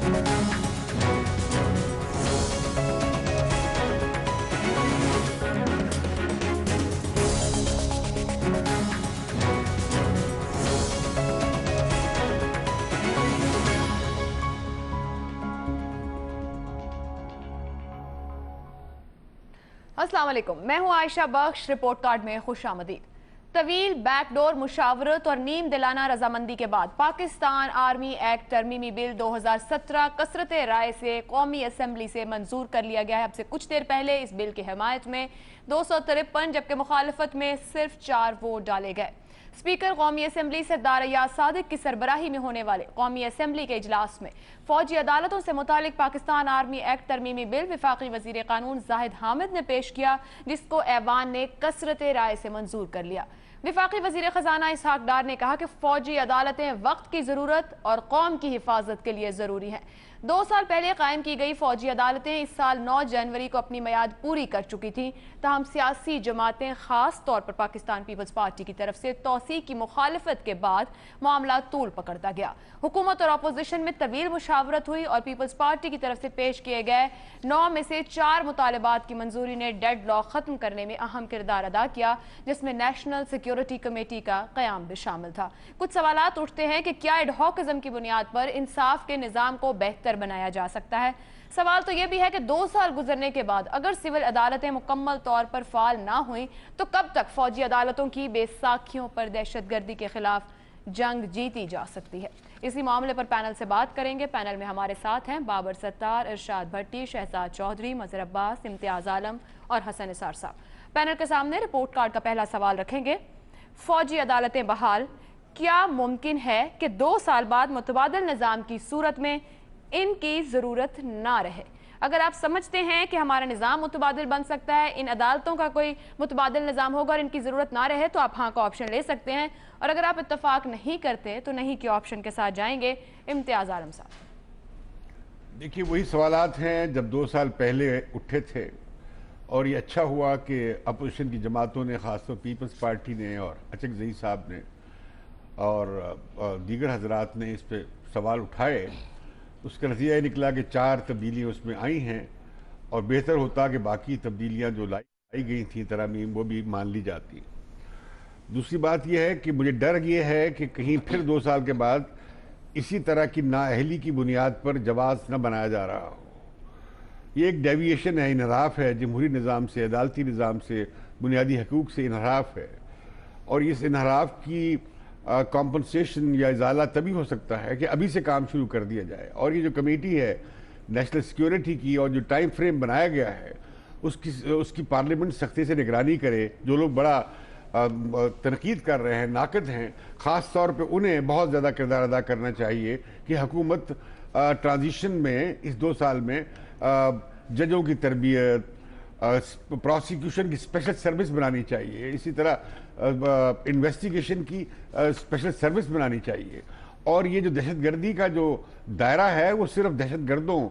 अस्सलाम वालेकुम, मैं हूं आयशा बख्श। रिपोर्ट कार्ड में खुश आमदीद। तवील बैकडोर मुशावरत और नीम दिलाना रजामंदी के बाद पाकिस्तान आर्मी एक्ट तरमीमी बिल 2017 कसरत राय से कौमी असम्बली से मंजूर कर लिया गया है। अब से कुछ देर पहले इस बिल की हिमायत में 253 जबकि मुखालफत में सिर्फ 4 वोट डाले गए। स्पीकर कौमी असम्बली सरदार अयाज सादिक की सरबराही में होने वाले कौमी असम्बली के इजलास में फौजी अदालतों से मुतालिक पाकिस्तान आर्मी एक्ट तरमीमी बिल वफाकी वजीर कानून जाहिद हामिद ने पेश किया, जिसको ऐवान ने कसरत राय से मंजूर कर लिया। वफाकी वजीर खजाना इसहाक डार ने कहा कि फौजी अदालतें वक्त की जरूरत और कौम की हिफाजत के लिए जरूरी हैं। 2 साल पहले कायम की गई फौजी अदालतें इस साल 9 जनवरी को अपनी मियाद पूरी कर चुकी थी। ताहम सियासी जमातें खास तौर पर पाकिस्तान पीपल्स पार्टी की तरफ से तोसी की मुखालफत के बाद मामला तूल पकड़ता गया। हुकूमत और अपोजिशन में तवील मुशावरत हुई और पीपल्स पार्टी की तरफ से पेश किए गए 9 में से 4 मुतालबात की मंजूरी ने डेड लॉक खत्म करने में अहम किरदार अदा किया, जिसमें नेशनल सिक्योरिटी कमेटी का क़याम भी शामिल था। कुछ सवालात उठते हैं कि क्या एडहॉकिज्म की बुनियाद पर इंसाफ के निज़ाम को बेहतर बनाया जा सकता है। सवाल तो यह भी है कि 2 साल गुजरने के बाद अगर सिविल अदालतें मुकम्मल तौर पर फाल ना हुई तो कब तक फौजी अदालतों की बेसाखियों पर दहशतगर्दी के खिलाफ जंग जीती जा सकती है। इसी मामले पर पैनल से बात करेंगे। पैनल में हमारे साथ हैं बाबर सत्तार, इरशाद भट्टी, शहजाद चौधरी, मजहर अब्बास, इम्तियाज आलम और हसन निसार साहब। पैनल के सामने रिपोर्ट कार्ड का पहला सवाल रखेंगे। फौजी अदालतें बहाल, क्या मुमकिन है कि 2 साल बाद मुतबादल निज़ाम की सूरत में इनकी ज़रूरत ना रहे? अगर आप समझते हैं कि हमारा निज़ाम मुतबादिल बन सकता है, इन अदालतों का कोई मुतबादिल निज़ाम होगा और इनकी ज़रूरत ना रहे, तो आप हाँ का ऑप्शन ले सकते हैं। और अगर आप इत्तफाक नहीं करते तो नहीं के ऑप्शन के साथ जाएंगे। इम्तियाज आलम साहब। देखिए, वही सवालात हैं जब 2 साल पहले उठे थे, और ये अच्छा हुआ कि अपोजिशन की जमातों ने, ख़ासतौर पीपल्स पार्टी ने और अचक ज़ई साहब ने और दीगर हजरात ने इस पर सवाल उठाए। उसका नतीजा ये निकला कि 4 तब्दीलियाँ उसमें आई हैं, और बेहतर होता कि बाकी तब्दीलियाँ जो लाई गई थी तरमीम वो भी मान ली जाती। दूसरी बात यह है कि मुझे डर ये है कि कहीं फिर 2 साल के बाद इसी तरह की नाअहली की बुनियाद पर जवाज़ न बनाया जा रहा हो। ये एक डेविएशन है, इनहराफ है जमहूरी निज़ाम से, अदालती निज़ाम से, बुनियादी हकूक़ से इनहराफ है। और इस इनहराफ की कॉम्पनसेशन या इजाला तभी हो सकता है कि अभी से काम शुरू कर दिया जाए। और ये जो कमेटी है नेशनल सिक्योरिटी की, और जो टाइम फ्रेम बनाया गया है उसकी पार्लियामेंट सख्ती से निगरानी करे। जो लोग बड़ा तनकीद कर रहे हैं, नाकद हैं, ख़ास तौर पे उन्हें बहुत ज़्यादा किरदार अदा करना चाहिए कि हुकूमत ट्रांजिशन में इस 2 साल में जजों की तरबियत, प्रोसिक्यूशन की स्पेशल सर्विस बनानी चाहिए, इसी तरह इन्वेस्टिगेशन की स्पेशल सर्विस बनानी चाहिए। और ये जो दहशतगर्दी का जो दायरा है वो सिर्फ दहशतगर्दों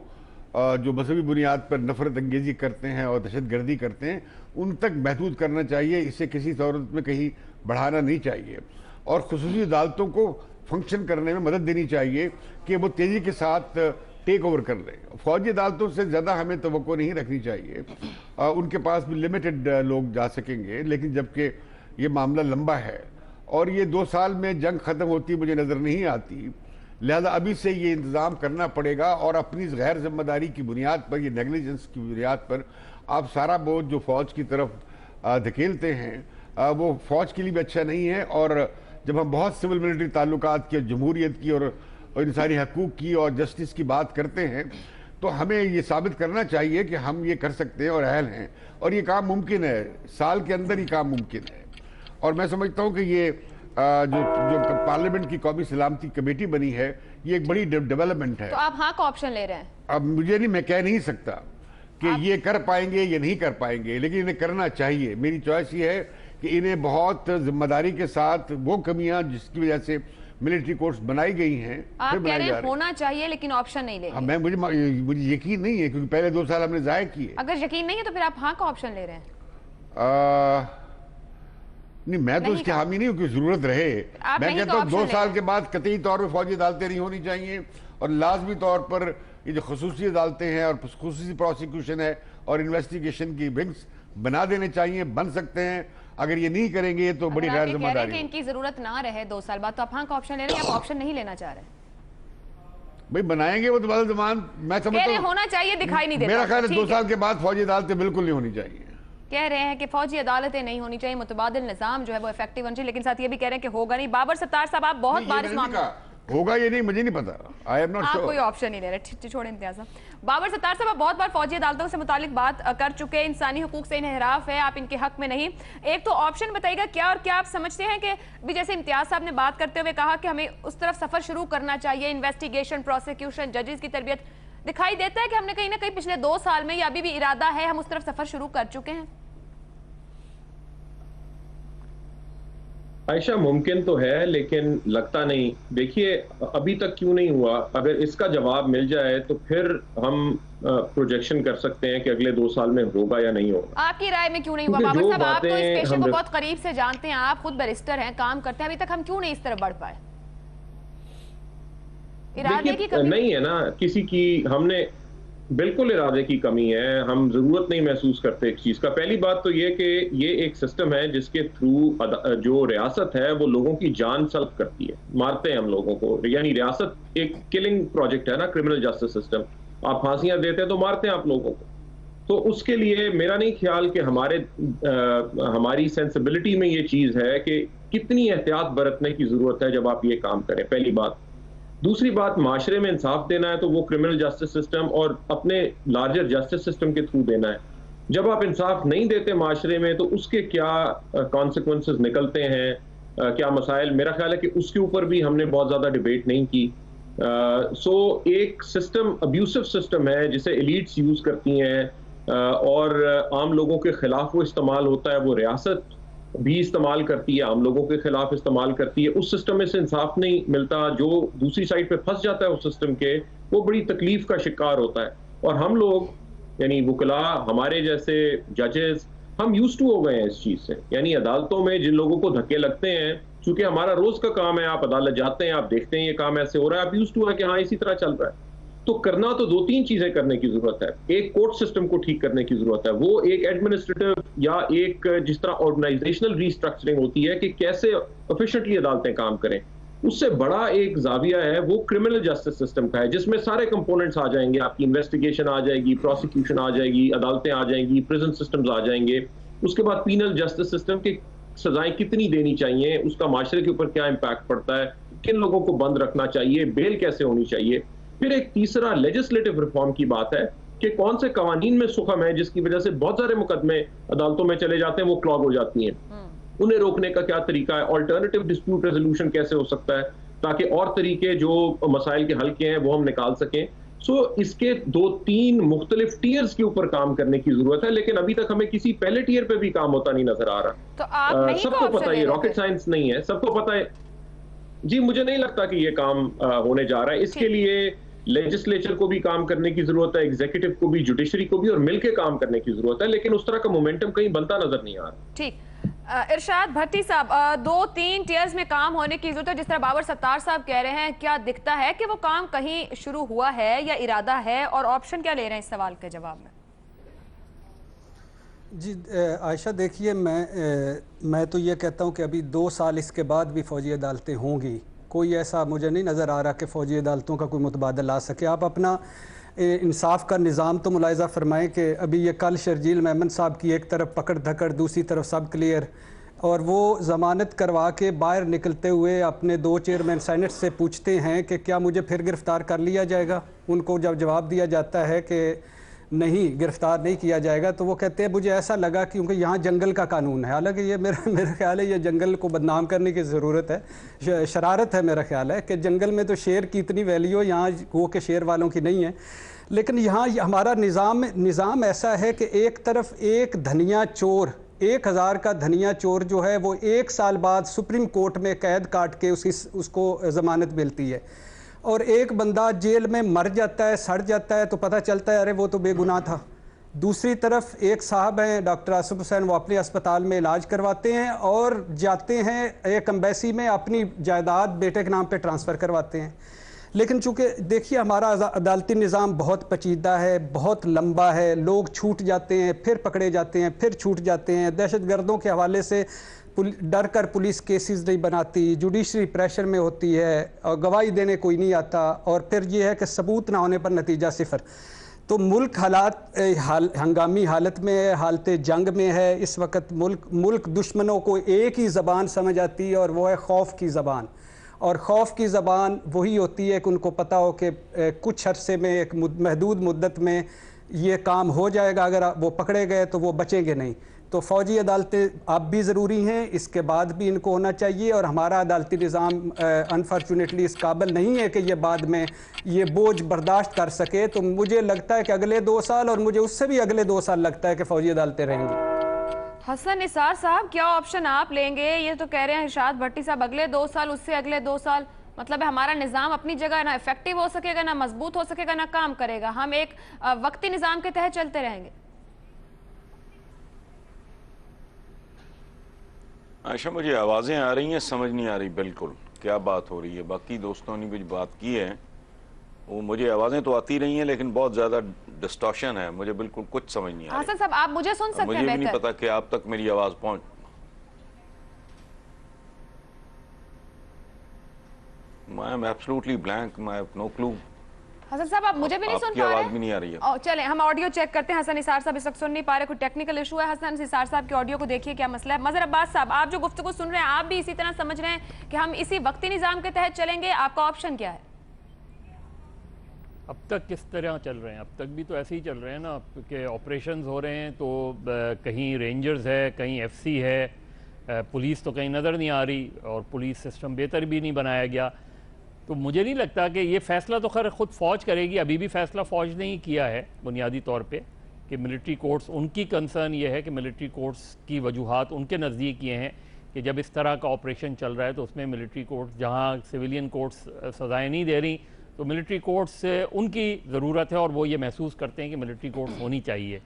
जो मजहबी बुनियाद पर नफरत अंगेजी करते हैं और दहशतगर्दी करते हैं उन तक महदूद करना चाहिए। इसे किसी सूरत में कहीं बढ़ाना नहीं चाहिए। और खुसूसी अदालतों को फंक्शन करने में मदद देनी चाहिए कि वो तेज़ी के साथ टेक ओवर कर लें। फौजी अदालतों से ज़्यादा हमें तवक्को नहीं रखनी चाहिए। उनके पास भी लिमिटेड लोग जा सकेंगे, लेकिन जबकि ये मामला लंबा है और ये 2 साल में जंग ख़त्म होती मुझे नज़र नहीं आती, लिहाजा अभी से ये इंतज़ाम करना पड़ेगा। और अपनी गैर जिम्मेदारी की बुनियाद पर, ये नेगलिजेंस की बुनियाद पर आप सारा बोझ जो फ़ौज की तरफ धकेलते हैं वो फ़ौज के लिए भी अच्छा नहीं है। और जब हम बहुत सिविल मिलिट्री ताल्लुकात की, जमहूरियत की और इंसानी हकूक़ की और जस्टिस की बात करते हैं तो हमें ये साबित करना चाहिए कि हम ये कर सकते हैं और अहल हैं, और ये काम मुमकिन है, साल के अंदर ही काम मुमकिन है। और मैं समझता हूँ कि ये जो पार्लियामेंट की कौमी सलामती कमेटी बनी है ये एक बड़ी डेवलपमेंट है। तो आप हाँ का ऑप्शन ले रहे हैं? अब मुझे नहीं, मैं कह नहीं सकता कि ये कर पाएंगे ये नहीं कर पाएंगे, लेकिन इन्हें करना चाहिए। मेरी चॉइस ये है कि इन्हें बहुत जिम्मेदारी के साथ वो कमियां जिसकी वजह से मिलिट्री कोर्ट्स बनाई गई हैं, आप कह रहे हैं होना चाहिए लेकिन ऑप्शन नहीं लेंगे। मुझे यकीन नहीं है क्योंकि पहले 2 साल हमने ज़ाया किए। अगर यकीन नहीं है तो फिर आप हाँ का ऑप्शन ले रहे हैं? نہیں میں تو اس کی حامی نہیں ہوں کہ ضرورت رہے. میں کہتا ہوں 2 سال کے بعد قطعی طور پر فوجی عدالتیں نہیں ہونی چاہیے, اور لازمی طور پر یہ جو خصوصی عدالتیں ہیں اور خصوصی پروسیکیوشن ہے اور انویسٹیگیشن کی ونگز بنا دینے چاہیے, بن سکتے ہیں. اگر یہ نہیں کریں گے تو بڑی غیر ذمہ داری ہے. ان کی ضرورت نہ رہے 2 سال بعد, تو آپ ہاں کا آپشن لے رہے ہیں, آپ آپشن نہیں لینا چاہ رہے ہیں؟ بھئی بنائیں گے وہ تو بدل زمان. میں سمجھتا ہوں ہونا چاہیے, دکھائی نہیں دیتا. میرا خیال ہے 2 سال کے بعد فوجی عدالتیں بالکل نہیں ہونی چاہیے. کہہ رہے ہیں کہ فوجی عدالتیں نہیں ہونی چاہیے, متبادل نظام جو ہے وہ افیکٹیو ہونا چاہیے, لیکن ساتھ یہ بھی کہہ رہے ہیں کہ ہوگا نہیں. بابر ستار صاحب, آپ بہت بار اس معاملے ہوگا یہ نہیں, مجھے نہیں پتا, آپ کوئی آپشن نہیں لے رہے, چھوڑیں امتیاز صاحب. بابر ستار صاحب, آپ بہت بار فوجی عدالتوں سے متعلق بات کر چکے, انسانی حقوق سے انحراف ہے, آپ ان کے حق میں نہیں. ایک تو آپشن بتائیے گا کیا, اور کیا آپ سمجھتے ہیں کہ بھی جیسے امتیاز صاحب نے بات کرتے ہوئے کہا کہ ہمیں اس طرف سفر شروع کرنا چاہیے, انویسٹیگیشن, پروسیکیوشن, ججز کی تربیت, دکھائی دیتا ہے کہ ہم نے کہیں نہ کہیں پچھلے 2 سال میں, یا ابھی بھی ارادہ ہے, ہم اس طرف سفر شروع کر چکے ہیں؟ عائشہ ممکن تو ہے لیکن لگتا نہیں. دیکھیے ابھی تک کیوں نہیں ہوا, اگر اس کا جواب مل جائے تو پھر ہم پروجیکشن کر سکتے ہیں کہ اگلے 2 سال میں ہوگا یا نہیں ہوگا. آپ کی رائے میں کیوں نہیں ہوا بابر صاحب؟ آپ تو اس پیشے کو بہت قریب سے جانتے ہیں, آپ خود بیرسٹر ہیں, کام کرتے ہیں, ابھی تک ہم کیوں نہیں اس طرف بڑھ پائے؟ ارادے کی کمی نہیں ہے نا کسی کی, ہم نے بالکل ارادے کی کمی ہے, ہم ضرورت نہیں محسوس کرتے ایک چیز کا. پہلی بات تو یہ کہ یہ ایک سسٹم ہے جس کے تھرو جو ریاست ہے وہ لوگوں کی جان سلب کرتی ہے, مارتے ہیں ہم لوگوں کو. یعنی ریاست ایک کلنگ پروجیکٹ ہے نا, کرمنل جسٹس سسٹم. آپ پھانسیاں دیتے ہیں تو مارتے ہیں آپ لوگوں کو. تو اس کے لیے میرا نہیں خیال کہ ہماری سینسبلٹی میں یہ چیز ہے کہ کتنی احتیاط برتنے کی ضرورت ہے جب آپ یہ کام کریں, پہلی بات. دوسری بات, معاشرے میں انصاف دینا ہے تو وہ کرمنل جسٹس سسٹم اور اپنے لارجر جسٹس سسٹم کے تھرو دینا ہے. جب آپ انصاف نہیں دیتے معاشرے میں تو اس کے کیا کانسیکوینسز نکلتے ہیں, کیا مسائل, میرا خیال ہے کہ اس کے اوپر بھی ہم نے بہت زیادہ ڈیبیٹ نہیں کی. سو ایک سسٹم ابیوسو سسٹم ہے جسے ایلیٹس یوز کرتی ہیں, اور عام لوگوں کے خلاف وہ استعمال ہوتا ہے, وہ ریاست بھی استعمال کرتی ہے, عام لوگوں کے خلاف استعمال کرتی ہے. اس سسٹم میں سے انصاف نہیں ملتا, جو دوسری سائڈ پہ پھنس جاتا ہے اس سسٹم کے, وہ بڑی تکلیف کا شکار ہوتا ہے. اور ہم لوگ یعنی وکلاء, ہمارے جیسے ججز, ہم یوز ٹو ہو گئے ہیں اس چیز سے. یعنی عدالتوں میں جن لوگوں کو دھکے لگتے ہیں, چونکہ ہمارا روز کا کام ہے, آپ عدالت جاتے ہیں, آپ دیکھتے ہیں یہ کام ایسے ہو رہا ہے, آپ یوز ٹو ہے کہ ہاں اسی طرح چل رہا ہے. تو کرنا تو 2-3 چیزیں کرنے کی ضرورت ہے. ایک کورٹ سسٹم کو ٹھیک کرنے کی ضرورت ہے, وہ ایک ایڈمنسٹریٹو یا ایک جس طرح آرگنائزیشنل ریسٹرکچرنگ ہوتی ہے کہ کیسے افیشینٹلی عدالتیں کام کریں. اس سے بڑا ایک زاویہ ہے وہ کرمنل جسٹس سسٹم کا ہے, جس میں سارے کمپوننٹس آ جائیں گے. آپ کی انویسٹیگیشن آ جائے گی, پروسیکیوشن آ جائے گی, عدالتیں آ جائیں گی, پریزن سسٹمز آ جائیں گے. اس کے بعد پینل جسٹس سسٹم کی سزائیں کتنی دینی چاہیے, اس کا معاشرے کے اوپر کیا امپیکٹ پڑتا ہے, کن لوگوں کو بند رکھنا چاہیے, بیل کیسے ہونی چاہیے. پھر ایک تیسرا لیجسلیٹو ریفارم کی بات ہے کہ کون سے قوانین میں سخم ہے جس کی وجہ سے بہت سارے مقدمے عدالتوں میں چلے جاتے ہیں, وہ کلاگ ہو جاتی ہیں. انہیں روکنے کا کیا طریقہ ہے, آلٹرنیٹیو ڈسپیوٹ ریزولوشن کیسے ہو سکتا ہے, تاکہ اور طریقے جو مسائل کے حل کے ہیں وہ ہم نکال سکیں. سو اس کے 2-3 مختلف ٹیئرز کے اوپر کام کرنے کی ضرورت ہے, لیکن ابھی تک ہمیں کسی پہلے ٹیئر پہ بھی کام ہوتا نہیں نظر آ رہا. تو آپ نہیں سب کو پتہ ہے یہ راکٹ سائنس نہیں ہے, سب کو پتہ ہے. جی مجھے نہیں لگتا کہ یہ کام ہونے جا رہا ہے. اس کے لیے لیجسلیچر کو بھی کام کرنے کی ضرورت ہے, ایگزیکٹو کو بھی, جوڈیشری کو بھی, اور مل کے کام کرنے کی ضرورت ہے, لیکن اس طرح کا مومنٹم کہیں بنتا نظر نہیں آ رہا. ٹھیک. ارشاد بھٹی صاحب, 2-3 ٹیئرز میں کام ہونے کی ضرورت ہے جس طرح بابر ستار صاحب کہہ رہے ہیں, کیا دکھتا ہے کہ وہ کام کہیں شروع ہوا ہے یا ارادہ ہے, اور آپشن کیا لے رہے ہیں اس سوال کے جواب میں؟ جی عائشہ دیکھیے, میں تو یہ کہتا ہوں کہ ابھی 2 سال اس کے بعد بھی فوجی عدالتیں ہوں گی. کوئی ایسا مجھے نہیں نظر آ رہا کہ فوجی عدالتوں کا کوئی متبادل آ سکے. آپ اپنا انصاف کا نظام تو ملاحظہ فرمائیں کہ ابھی یہ کل شرجیل میمن صاحب کی ایک طرف پکڑ دھکڑ, دوسری طرف سب کلیئر, اور وہ ضمانت کروا کے باہر نکلتے ہوئے اپنے 2 چیئرمین سینٹ سے پوچھتے ہیں کہ کیا مجھے پھر گرفتار کر لیا جائے گا. ان کو جب جواب دیا جاتا ہے کہ نہیں, گرفتار نہیں کیا جائے گا, تو وہ کہتے ہیں مجھے ایسا لگا کیونکہ یہاں جنگل کا قانون ہے. حالانکہ یہ میرا خیال ہے یہ جنگل کو بدنام کرنے کی ضرورت ہے, شرارت ہے میرا خیال ہے کہ جنگل میں تو شیر کی اتنی ویلیو, یہاں وہ کہ شیر والوں کی نہیں ہے. لیکن یہاں ہمارا نظام ایسا ہے کہ ایک طرف ایک دھنیا چور, 1000 کا دھنیا چور جو ہے وہ 1 سال بعد سپریم کورٹ میں قید کاٹ کے اس کو ضمانت ملتی ہے, اور ایک بندہ جیل میں مر جاتا ہے, سڑ جاتا ہے, تو پتہ چلتا ہے ارے وہ تو بے گناہ تھا. दूसरी तरफ एक साहब हैं डॉक्टर आसिफ हुसैन, वो अपने अस्पताल में इलाज करवाते हैं और जाते हैं एक एम्बेसी में अपनी जायदाद बेटे के नाम पे ट्रांसफ़र करवाते हैं। लेकिन चूँकि देखिए हमारा अदालती निज़ाम बहुत पेचीदा है, बहुत लंबा है, लोग छूट जाते हैं, फिर पकड़े जाते हैं, फिर छूट जाते हैं। दहशतगर्दों के हवाले से डर कर पुलिस केसेस नहीं बनाती, जुडिशरी प्रेशर में होती है और गवाही देने कोई नहीं आता, और फिर ये है कि सबूत ना होने पर नतीजा सिफर। तो मुल्क हंगामी हालत में है, हालत जंग में है इस वक्त। मुल्क दुश्मनों को एक ही ज़बान समझ आती है और वो है खौफ की ज़बान। और खौफ की ज़बान वही होती है कि उनको पता हो कि कुछ अरसे में, एक महदूद मुद्दत में ये काम हो जाएगा, अगर वो पकड़े गए तो वो बचेंगे नहीं। तो फ़ौजी अदालतें अब भी ज़रूरी हैं, इसके बाद भी इनको होना चाहिए। और हमारा अदालती निज़ाम अनफॉर्चुनेटली इस काबिल नहीं है कि ये बाद में ये बोझ बर्दाश्त कर सके। तो मुझे लगता है कि अगले 2 साल, और मुझे उससे भी अगले 2 साल लगता है कि फ़ौजी अदालतें रहेंगी। हसन निसार साहब, क्या ऑप्शन आप लेंगे? ये तो कह रहे हैं इरशाद भट्टी साहब अगले 2 साल, उससे अगले 2 साल, मतलब है हमारा निज़ाम अपनी जगह ना इफेक्टिव हो सकेगा, ना मजबूत हो सकेगा, ना काम करेगा, हम एक वक्ती निज़ाम के तहत चलते रहेंगे। आयशा, मुझे आवाज़ें आ रही हैं, समझ नहीं आ रही बिल्कुल क्या बात हो रही है। बाकी दोस्तों ने भी बात की है, वो मुझे आवाज़ें तो आती रही हैं लेकिन बहुत ज़्यादा डिस्टॉर्शन है, मुझे बिल्कुल कुछ समझ नहीं आ रही। हसन साहब, आप मुझे सुन सकते हैं? मुझे भी नहीं पता कि आप तक मेरी आवाज़ पहुँच। I am absolutely blank, I have no clue. Hasan sahab, आप मुझे भी नहीं सुन पा रहे? आवाज़ भी नहीं आ रही है। चलें हम ऑडियो चेक करते हैं। हसन निसार साहब इस वक्त सुन नहीं पा रहे, कोई टेक्निकल इशू है। हसन निसार साहब की ऑडियो को देखिए क्या मसला है। मजहर अब्बास साहब, आप जो गुफ्तगू सुन रहे हैं, आप भी इसी तरह समझ रहे हैं कि हम इसी वक्ती निज़ाम के तहत चलेंगे? आपका ऑप्शन क्या है? अब तक किस तरह चल रहे हैं? अब तक भी तो ऐसे ही चल रहे हैं ना, कि ऑपरेशंस हो रहे हैं तो कहीं रेंजर्स है, कहीं एफसी है, पुलिस तो कहीं नज़र नहीं आ रही, और पुलिस सिस्टम बेहतर भी नहीं बनाया गया। तो मुझे नहीं लगता कि ये फ़ैसला तो खैर ख़ुद फ़ौज करेगी। अभी भी फ़ैसला फ़ौज ने ही किया है बुनियादी तौर पे कि मिलिट्री कोर्ट्स, उनकी कंसर्न ये है कि मिलिट्री कोर्ट्स की वजूहात उनके नज़दीक ये हैं कि जब इस तरह का ऑपरेशन चल रहा है तो उसमें मिलिट्री कोर्ट्स, जहाँ सिविलियन कोर्ट्स सज़ाएँ नहीं दे रही, तो मिलिट्री कोर्ट्स से उनकी ज़रूरत है, और वो ये महसूस करते हैं कि मिलिट्री कोर्ट्स होनी चाहिए।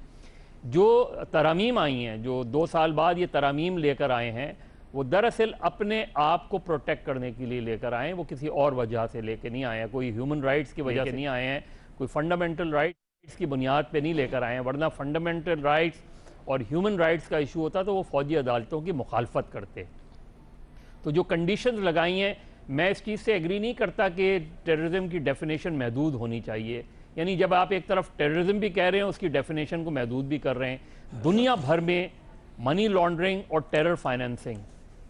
जो तरामीम आई हैं, जो 2 साल बाद ये तरामीम लेकर आए हैं, वो दरअसल अपने आप को प्रोटेक्ट करने के लिए लेकर आए हैं, वो किसी और वजह से लेकर नहीं आए हैं, कोई ह्यूमन राइट्स की वजह से नहीं आए हैं, कोई फंडामेंटल राइट्स की बुनियाद पे नहीं लेकर आए हैं। वरना फंडामेंटल राइट्स और ह्यूमन राइट्स का इशू होता तो वो फ़ौजी अदालतों की मुखालफत करते। तो जो कंडीशंस लगाई हैं, मैं इस चीज़ से एग्री नहीं करता कि टेररिज्म की डेफिनेशन महदूद होनी चाहिए। यानी जब आप एक तरफ टेररिज्म भी कह रहे हैं, उसकी डेफिनेशन को महदूद भी कर रहे हैं। दुनिया भर में मनी लॉन्ड्रिंग और टेरर फाइनेंसिंग,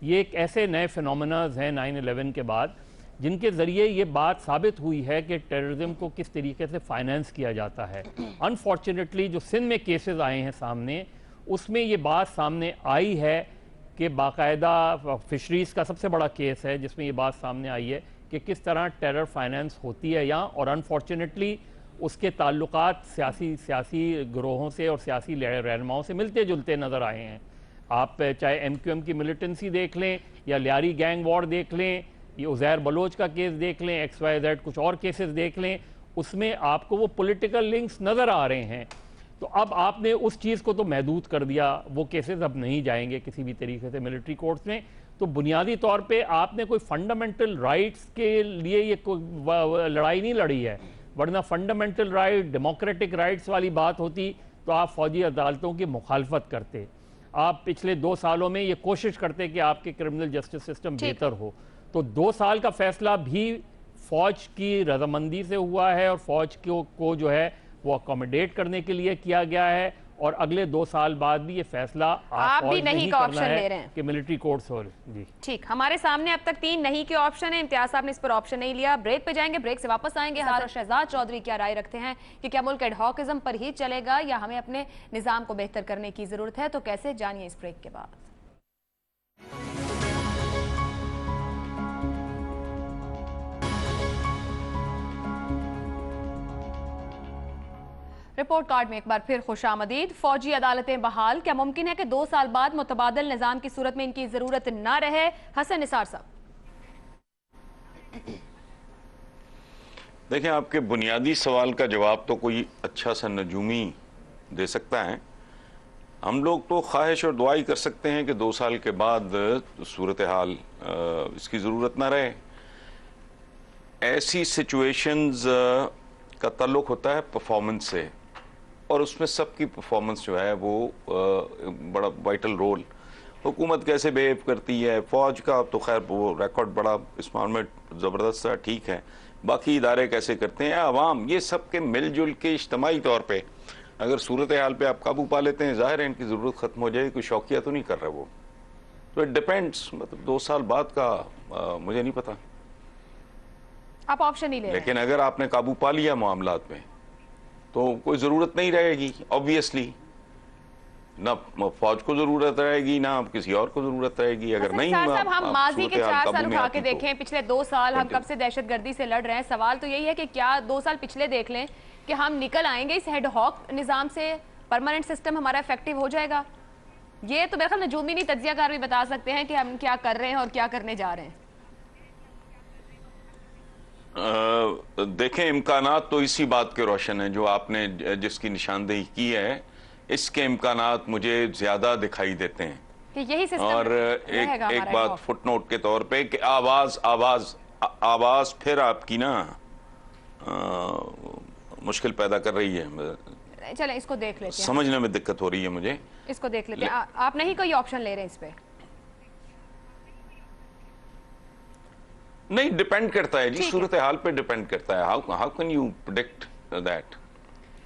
ये एक ऐसे नए फिनोमेनाज हैं 9/11 के बाद, जिनके ज़रिए ये बात साबित हुई है कि टेररिज्म को किस तरीके से फाइनेंस किया जाता है। अनफॉर्चुनेटली जो सिंध में केसेस आए हैं सामने, उसमें ये बात सामने आई है कि बाकायदा फिशरीज़ का सबसे बड़ा केस है जिसमें ये बात सामने आई है कि किस तरह टेरर फाइनेंस होती है यहाँ, और अनफॉर्चुनेटली उसके ताल्लुकात सियासी ग्रोहों से और सियासी रहनुमाओं से मिलते जुलते नज़र आए हैं। आप चाहे MQM की मिलिटेंसी देख लें, या लियारी गैंग वॉर देख लें, ये उज़ैर बलोच का केस देख लें, XYZ कुछ और केसेस देख लें, उसमें आपको वो पॉलिटिकल लिंक्स नज़र आ रहे हैं। तो अब आपने उस चीज़ को तो महदूद कर दिया, वो केसेस अब नहीं जाएंगे किसी भी तरीके से मिलिट्री कोर्ट्स में। तो बुनियादी तौर पे आपने कोई फंडामेंटल राइट्स के लिए ये कोई लड़ाई नहीं लड़ी है, वरना फंडामेंटल राइट, डेमोक्रेटिक राइट्स वाली बात होती तो आप फ़ौजी अदालतों की मुखालफत करते। आप पिछले 2 सालों में ये कोशिश करते कि आपके क्रिमिनल जस्टिस सिस्टम बेहतर हो। तो 2 साल का फैसला भी फ़ौज की रजामंदी से हुआ है, और फ़ौज को जो है वो अकोमोडेट करने के लिए किया गया है, और अगले 2 साल बाद भी ये फैसला आप भी नहीं का ऑप्शन ले रहे हैं कि मिलिट्री कोर्ट्स हो। जी ठीक, हमारे सामने अब तक 3 नहीं के ऑप्शन है। इम्तियाज साहब ने इस पर ऑप्शन नहीं लिया। ब्रेक पे जाएंगे, ब्रेक से वापस आएंगे। हाथ शहजाद चौधरी क्या राय रखते हैं कि क्या मुल्क एडहॉकिज्म पर ही चलेगा या हमें अपने निज़ाम को बेहतर करने की जरूरत है? तो कैसे, जानिए इस ब्रेक के बाद। रिपोर्ट कार्ड में एक बार फिर खुशामदीद। फौजी अदालतें बहाल, क्या मुमकिन है कि 2 साल बाद मुतबादल निज़ाम की सूरत में इनकी जरूरत ना रहे? हसन निसार साहब। देखें, आपके बुनियादी सवाल का जवाब तो कोई अच्छा सा नजूमी دے سکتا ہے. ہم لوگ تو خواہش اور دعائی کر سکتے ہیں کہ 2 سال کے بعد صورتحال اس کی ضرورت نہ رہے. ایسی سچویشنز کا تعلق ہوتا ہے پرفارمنس سے, اور اس میں سب کی پرفارمنس جو ہے وہ بڑا وائٹل رول. حکومت کیسے بیہیو کرتی ہے, فوج کا تو خیر وہ ریکارڈ بڑا اس معاملے میں زبردست ہے, ٹھیک ہے, باقی ادارے کیسے کرتے ہیں, عوام, یہ سب کے مل جل کے اجتماعی طور پہ اگر صورتحال پہ آپ قابو پا لیتے ہیں, ظاہر ہے ان کی ضرورت ختم ہو جائے گی. کوئی شوقیہ تو نہیں کر رہا وہ, تو اٹ ڈیپینڈس. مطلب 2 سال بعد کا مجھے نہیں پتا, آپ آپشن نہیں لے رہے ہیں. لیکن اگر آپ نے قابو پا لیا معاملات میں تو کوئی ضرورت نہیں رہے گی آبویسلی, نہ فوج کو ضرورت رہے گی نہ کسی اور کو ضرورت رہے گی. اگر نہیں صاحب ہم ماضی کے 4 سال اٹھا کے دیکھیں, دیکھیں, پچھلے 2 سال ہم کب سے دہشت گردی سے لڑ رہے ہیں. سوال تو یہی ہے کہ کیا 2 سال پچھلے دیکھ لیں کہ ہم نکل آئیں گے اس ہیڈ ہاک نظام سے, پرماننٹ سسٹم ہمارا افیکٹو ہو جائے گا. یہ تو میرے خیال نجومی نہیں تجزیہ کار بھی بتا سکتے ہیں کہ ہم کیا کر رہے ہیں اور کیا کرنے جا رہے ہیں. دیکھیں امکانات تو اسی بات کے روشن ہیں جو آپ نے جس کی نشاندہی کی ہے, اس کے امکانات مجھے زیادہ دکھائی دیتے ہیں. کہ یہی سسٹم اور ایک بات فٹ نوٹ کے طور پہ کہ آواز پھر آپ کی نا مشکل پیدا کر رہی ہے. چلیں اس کو دیکھ لیتے ہیں, سمجھنے میں دقت ہو رہی ہے مجھے. اس کو دیکھ لیتے ہیں. آپ نہیں کوئی آپشن لے رہے ہیں اس پہ؟ نہیں, ڈیپینڈ کرتا ہے جی, صورتحال پہ ڈیپینڈ کرتا ہے. How can you predict that.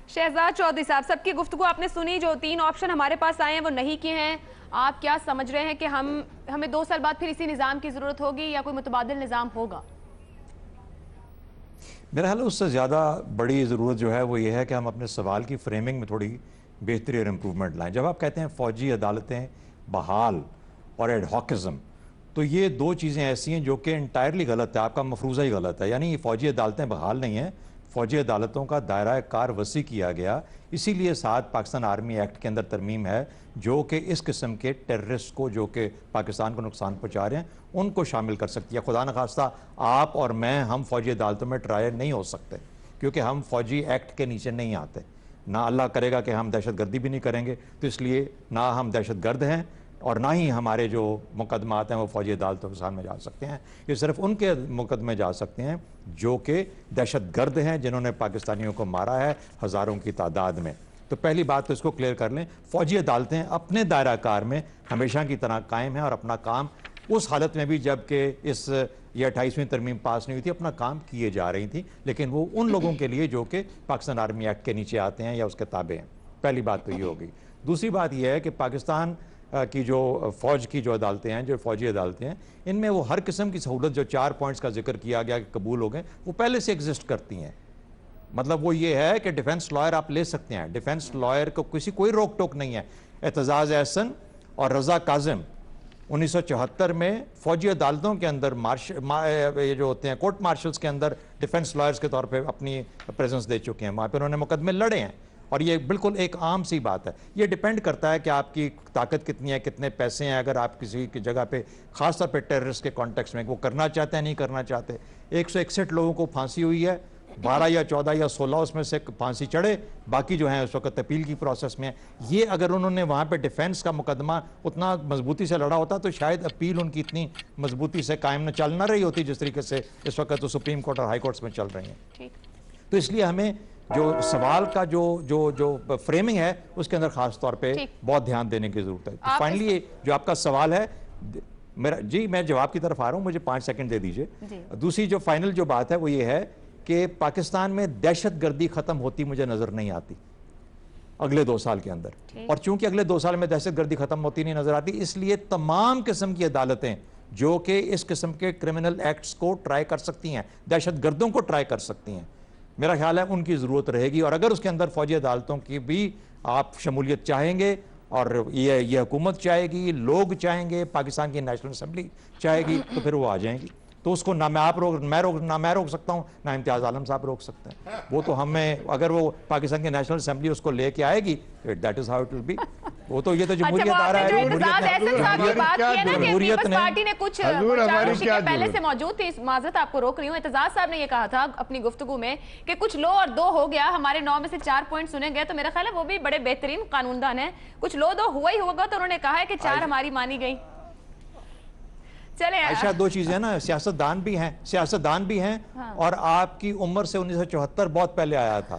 Shahzad Chaudhry sahab, سب کی گفتگو آپ نے سنی, جو 3 آپشن ہمارے پاس آئے ہیں وہ نہیں کیے ہیں. آپ کیا سمجھ رہے ہیں کہ ہمیں 2 سال بعد پھر اسی نظام کی ضرورت ہوگی یا کوئی متبادل نظام ہوگا؟ میرا خیال ہے اس سے زیادہ بڑی ضرورت جو ہے وہ یہ ہے کہ ہم اپنے سوال کی فریمنگ میں تھوڑی بہتری اور امپروومنٹ لائیں. جب آپ کہتے ہیں فوجی عدالتیں بحال اور ایڈ ہاکزم, تو یہ 2 چیزیں ایسی ہیں جو کہ انٹائرلی غلط ہے. آپ کا مفروضہ ہی غلط ہے. یعنی فوجی عدالتیں بحال نہیں ہیں, فوجی عدالتوں کا دائرہ کار وسیع کیا گیا. اسی لیے ساتھ پاکستان آرمی ایکٹ کے اندر ترمیم ہے جو کہ اس قسم کے ٹیررسٹ کو جو کہ پاکستان کو نقصان پہنچا رہے ہیں ان کو شامل کر سکتی ہے. خدا نخواستہ آپ اور میں, ہم فوجی عدالتوں میں ٹرائل نہیں ہو سکتے کیونکہ ہم فوجی ایکٹ کے نیچے نہیں آتے. نہ اللہ کرے گا کہ ہم دہشت گردی بھی نہیں کریں گے, تو اس لیے نہ ہم دہشت گرد ہیں اور نہ ہی ہمارے جو مقدمات ہیں وہ فوجی عدالتوں کے سامنے جا سکتے ہیں. یہ صرف ان کے مقدمے جا سکتے ہیں جو کہ دہشت گرد ہیں, جنہوں نے پاکستانیوں کو مارا ہے ہزاروں کی تعداد میں. تو پہلی بات تو اس کو کلیئر کر لیں, فوجی عدالتیں اپنے دائرہ کار میں ہمیشہ کی طرح قائم ہیں اور اپنا کام اس حالت میں بھی جب کہ یہ 28ویں ترمیم پاس نہیں ہوئی تھی اپنا کام کیے جا رہی تھی, لیکن وہ ان لوگوں کے لیے جو کہ پاکستان آرمی ایکٹ کے نیچے آتے ہیں یا اس کے تابع ہیں. پہلی بات تو یہ ہو گئی. دوسری بات یہ ہے کہ پاکستان کی جو فوج کی جو عدالتیں ہیں, جو فوجی عدالتیں ہیں, ان میں وہ ہر قسم کی سہولت جو 4 پوائنٹس کا ذکر کیا گیا کہ قبول ہو گئے, وہ پہلے سے ایگزسٹ کرتی ہیں. مطلب وہ یہ ہے کہ ڈیفنس لائر آپ لے سکتے ہیں, ڈیفنس لائر کو کوئی روک ٹوک نہیں ہے. اعتزاز احسن اور رضا کاظم 1974 میں فوجی عدالتوں کے اندر یہ جو ہوتے ہیں کورٹ مارشلز کے اندر ڈیفنس لائرز کے طور پہ اپنی پریزنس دے چکے ہیں. وہاں پہ انہوں نے مقدمے لڑے ہیں اور یہ بالکل ایک عام سی بات ہے. یہ ڈیپینڈ کرتا ہے کہ آپ کی طاقت کتنی ہے, کتنے پیسے ہیں. اگر آپ کسی کی جگہ پہ خاص طور پہ ٹیررسٹ کے کانٹیکس میں وہ کرنا چاہتے ہیں نہیں کرنا چاہتے. 161 لوگوں کو پھانسی ہوئی ہے, 12 یا 14 یا 16 اس میں سے پھانسی چڑھے, باقی جو ہیں اس وقت اپیل کی پروسیس میں. یہ اگر انہوں نے وہاں پہ ڈیفنس کا مقدمہ اتنا مضبوطی سے لڑا ہوتا تو شاید اپیل ان کی اتنی مضبوطی سے قائم نہ چل نہ رہی ہوتی جس طریقے سے اس وقت تو سپریم کورٹ اور ہائی کورٹس میں چل رہی ہیں. تو اس لیے ہمیں جو سوال کا جو فریمنگ ہے اس کے اندر خاص طور پہ بہت دھیان دینے کی ضرورت ہے. فائنلی جو آپ کا سوال ہے جی, میں جواب کی طرف آ رہا ہوں, مجھے 5 سیکنڈ دے دیجئے. دوسری جو فائنل جو بات ہے وہ یہ ہے کہ پاکستان میں دہشت گردی ختم ہوتی مجھے نظر نہیں آتی اگلے 2 سال کے اندر. اور چونکہ اگلے 2 سال میں دہشت گردی ختم ہوتی نہیں نظر آتی, اس لیے تمام قسم کی عدالتیں جو کہ اس قسم کے کرمنل ایکٹس کو ٹرائی کر سکتی ہیں, دہشت گردوں کو ٹرائی کر سکتی ہیں, میرا خیال ہے ان کی ضرورت رہے گی. اور اگر اس کے اندر فوجی عدالتوں کی بھی آپ شمولیت چاہیں گے اور یہ حکومت چاہے گی, لوگ چاہیں گے, پاکستان کی نیشنل اسمبلی چاہے گی, تو پھر وہ آ جائیں گی. تو اس کو نہ میں روک سکتا ہوں, نہ امتیاز عالم صاحب روک سکتے ہیں. وہ تو ہمیں, اگر وہ پاکستان کی نیشنل اسمبلی اس کو لے کے آئے گی, that is how it will be. वो तो ये तो अच्छा, जमहूरियत वो आ रहा आपने है, जो इत्तेजाज एहसन साहब की बात की है ना कि जमहूरियत पीपल्स ने- पार्टी ने कुछ हजूर, हमारी शिकायत क्या पहले जरूरत? से मौजूद थी, माजरत आपको रोक रही हूँ, इत्तेजाज साहब ने ये कहा था अपनी गुफ्तगू में कि कुछ लो और दो हो गया, हमारे 9 में से 4 पॉइंट सुने गए, तो मेरा ख्याल है वो भी बड़े बेहतरीन कानूनदान है, कुछ लो दो हुआ ही होगा, तो उन्होंने कहा है कि 4 हमारी मानी गई। चले आयशा, दो चीजें ना, सियासतदान भी हैं और आपकी उम्र से 1974 बहुत पहले आया था,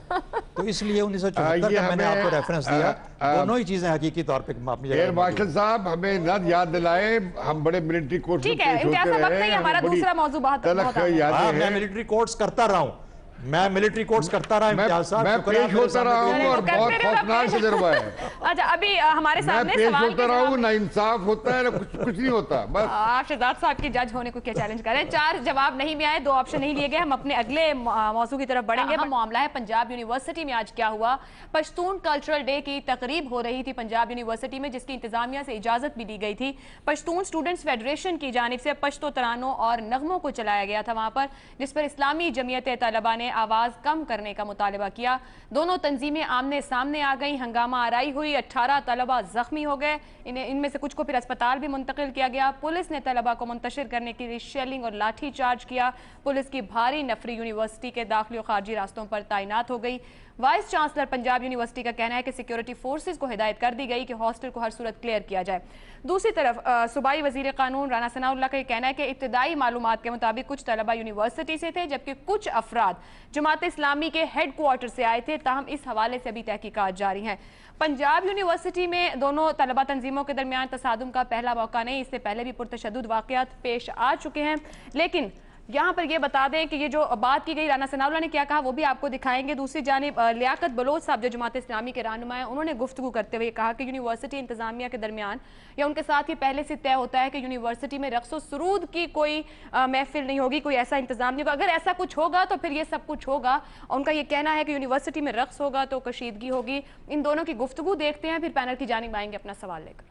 तो इसलिए 1974 का मैंने आपको रेफरेंस दिया। दोनों ही चीजें हकीकी तौर पे अपनी जगह एयर मार्शल साहब हमें न याद दिलाए, हम बड़े मिलिट्री कोर्ट्स में ठीक है, पेश इम्तियाज होते साहब, वक्त रहे, नहीं, हमारा हमें बड़ी दूसरा मौजू बहुत तलख बहुत आगे। यादें हाँ, मैं हैं। मिलिट्री कोर्ट्स करता रहा हूँ, मैं मिलिट्री कोर्ट्स करता रहा इम्तियाज साहब, मैं शुक्र है पेश मेरे होता रहा सामने हूँ कोई- और करते बहुत रहे, मैं खौफनाक पेश- तजुर्बा है। अच्छा, अभी हमारे मैं सामने पेश सवाल होता के रहा हूँ, जवाब- ना इंसाफ होता है ना कुछ नहीं होता, बस आप शहजाद साहब की जज होने को क्या चैलेंज कर रहे हैं? 4 जवाब नहीं में आए, 2 ऑप्शन नहीं लिए गए। हम अपने अगले मौजू की तरफ बढ़ेंगे। मामला है पंजाब यूनिवर्सिटी में आज क्या हुआ। पश्तून कल्चरल डे की तकरीब हो रही थी पंजाब यूनिवर्सिटी में, जिसकी इंतजामिया से इजाजत भी दी गई थी। पश्तून स्टूडेंट्स फेडरेशन की जानिब से पश्तो तरानों और नगमों को चलाया गया था वहां पर, जिस पर इस्लामी जमीयत तलबा ने आवाज कम करने का मुतालबा किया। दोनों तंजीमें आमने सामने आ गई, हंगामा आराई हुई, 18 तलबा जख्मी हो गए, इनमें से कुछ को फिर अस्पताल भी मुंतकिल किया गया। पुलिस ने तलबा को मुंतशिर करने के लिए शेलिंग और लाठी चार्ज किया। पुलिस की भारी नफरी यूनिवर्सिटी के दाखिली और खारजी रास्तों पर तैनात हो गई। वाइस चांसलर पंजाब यूनिवर्सिटी का कहना है कि सिक्योरिटी फोर्सेज को हिदायत कर दी गई कि हॉस्टल को हर सूरत क्लियर किया जाए। दूसरी तरफ सूबाई वजीर कानून राना सनाउल्लाह का कहना है कि इब्तदाई मालूमात के मुताबिक कुछ तलबा यूनिवर्सिटी से थे, जबकि कुछ अफराद जमात इस्लामी के हेड क्वार्टर से आए थे। ताहम इस हवाले से अभी तहकीकात जारी हैं। पंजाब यूनिवर्सिटी में दोनों तलबा तंजीमों के दरमियान तसादुम का पहला मौका नहीं, इससे पहले भी पुरतशद्दुद वाक़यात पेश आ चुके हैं। लेकिन यहाँ पर ये बता दें कि ये जो बात की गई, राना सनाउल्लाह ने क्या कहा वो भी आपको दिखाएंगे। दूसरी जानिब लियाकत बलोच साहब जो जमात इस्लामी के रहनुमा हैं, उन्होंने गुफ्तगू करते हुए कहा कि यूनिवर्सिटी इंतजामिया के दरमियान या उनके साथ ही पहले से तय होता है कि यूनिवर्सिटी में रक्स व सुरूद की कोई महफिल नहीं होगी, कोई ऐसा इंतजाम नहीं होगा। अगर ऐसा कुछ होगा तो फिर ये सब कुछ होगा। उनका ये कहना है कि यूनिवर्सिटी में रक्स होगा तो कशीदगी होगी। इन दोनों की गुफ्तगू देखते हैं, फिर पैनल की जानिब आएंगे अपना सवाल लेकर।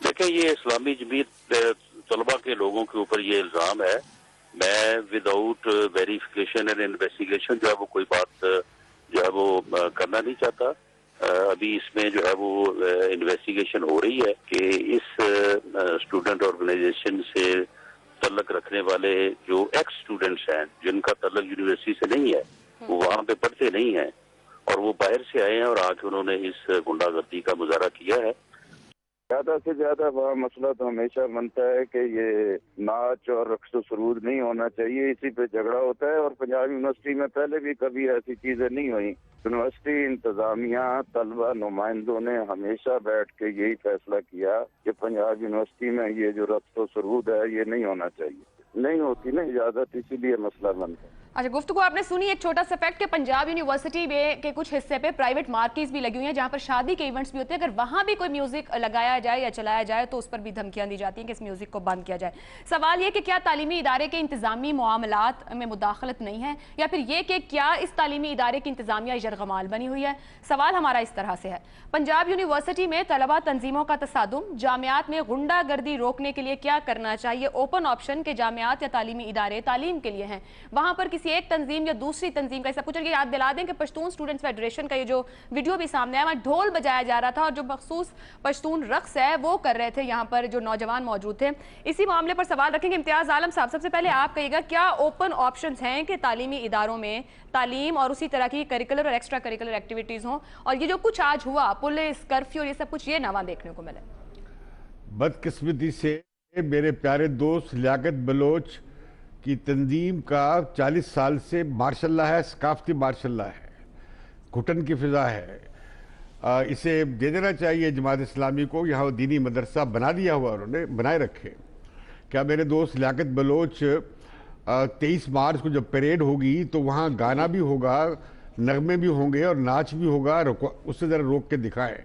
देखिए, ये इस्लामी जमीयत तलबा के लोगों के ऊपर ये इल्ज़ाम है। मैं विदाउट वेरिफिकेशन एंड इन्वेस्टिगेशन जो है वो कोई बात जो है वो करना नहीं चाहता। अभी इसमें जो है वो इन्वेस्टिगेशन हो रही है कि इस स्टूडेंट ऑर्गेनाइजेशन से तल्लक रखने वाले जो एक्स स्टूडेंट्स हैं, जिनका तल्लक यूनिवर्सिटी से नहीं है, वो वहाँ पे पढ़ते नहीं हैं और वो बाहर से आए हैं और आके उन्होंने इस गुंडागर्दी का मुजाहरा किया है। ज्यादा से ज्यादा बड़ा मसला तो हमेशा बनता है कि ये नाच और रक्स व सुरूद नहीं होना चाहिए, इसी पे झगड़ा होता है। और पंजाब यूनिवर्सिटी में पहले भी कभी ऐसी चीजें नहीं हुई। यूनिवर्सिटी इंतजामिया तलबा नुमाइंदों ने हमेशा बैठ के यही फैसला किया कि पंजाब यूनिवर्सिटी में ये जो रक्स व सुरूद है ये नहीं होना चाहिए। नहीं होती ना इजाजत, इसीलिए मसला बनता है। अच्छा, गुफ्तगू आपने सुनी। एक छोटा सा फैक्ट कि पंजाब यूनिवर्सिटी में के कुछ हिस्से पे प्राइवेट मार्केट्स भी लगी हुई हैं जहां पर शादी के इवेंट्स भी होते हैं। अगर वहां भी कोई म्यूजिक लगाया जाए या चलाया जाए तो उस पर भी धमकियां दी जाती हैं कि इस म्यूजिक को बंद किया जाए। सवाल ये कि क्या तालीमी इदारे के इंतजामी मामलात में मुदाखलत नहीं है, या फिर ये कि क्या इस तालीमी इदारे की इंतजामिया यरगमाल बनी हुई है। सवाल हमारा इस तरह से है, पंजाब यूनिवर्सिटी में तलबा तंजीमों का तसादुम, जामियात में गुंडागर्दी रोकने के लिए क्या करना चाहिए। ओपन ऑप्शन के जामियात या तालीमी इदारे तालीम के लिए हैं, वहां पर किसी एक तंजीम या दूसरी तंजीम का, सब कुछ याद दिला दें कि पश्तून स्टूडेंट्स फेडरेशन का ये जो वीडियो भी सामने आया, वहाँ ढोल बजाया जा रहा था और जो मखसूस पश्तून रक्स है वो कर रहे थे यहाँ पर जो नौजवान मौजूद थे। इसी मामले पर सवाल रखेंगे। इम्तियाज आलम साहब, सबसे पहले आप कहिएगा, क्या ओपन ऑप्शंस हैं कि तालीमी इदारों में तालीम और उसी तरह की करिकुलर और एक्स्ट्रा करिकुलर एक्टिविटीज हों, और ये जो कुछ आज हुआ, पुलिस कर्फ्यू, ये सब कुछ ये नवा देखने को मिले? बदकिस्मती से मेरे प्यारे दोस्त लियाकत बलोच की तंजीम का 40 साल से मार्शल है, सकाफती मार्शल है, घुटन की फिजा है। इसे दे देना चाहिए जमात इस्लामी को। यहाँ दीनी मदरसा बना दिया हुआ उन्होंने, बनाए रखे। क्या मेरे दोस्त लियाकत बलोच 23 मार्च को जब परेड होगी तो वहाँ गाना भी होगा, नगमे भी होंगे और नाच भी होगा, उससे ज़रा रोक के दिखाएं।